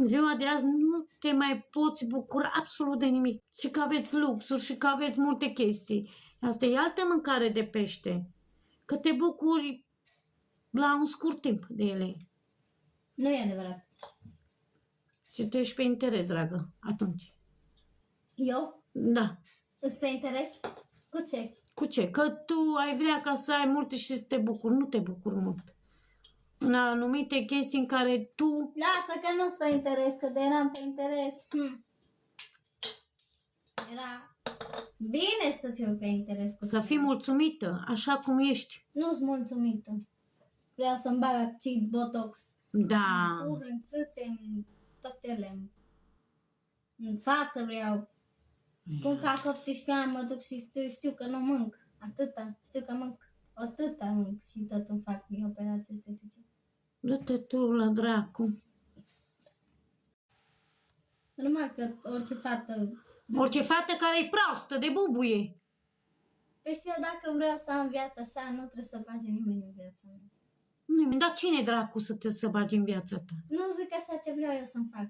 În ziua de azi nu te mai poți bucura absolut de nimic. Și că aveți luxuri și că aveți multe chestii. Asta e altă mâncare de pește. Că te bucuri la un scurt timp de ele. Nu e adevărat. Și tu ești pe interes, dragă, atunci. Eu? Da. Îți pe interes? Cu ce? Cu ce? Că tu ai vrea ca să ai multe și să te bucuri. Nu te bucuri mult. În anumite chestii în care tu... Lasă că nu-ți pe interes, că de eram pe interes. Era bine să fiu pe interes cu Să fii mulțumită, așa cum ești. Nu-s mulțumită. Vreau să-mi bag acid, botox, Da. în cur, în țâțe, în toate ele. În față vreau. Cum fac 18 ani, mă duc și știu că nu mânc. Atâta. Știu că mânc. Atâta mânc și tot îmi fac operații estetice. Du-te tu la dracu. Normal că orice fată... Orice fată care e proastă de bubuie. Păi și eu dacă vreau să am viața așa, nu trebuie să face nimeni în viața mea. Nimeni. Dar cine dracu să te să bagi în viața ta? Nu zic așa ce vreau eu să-mi fac.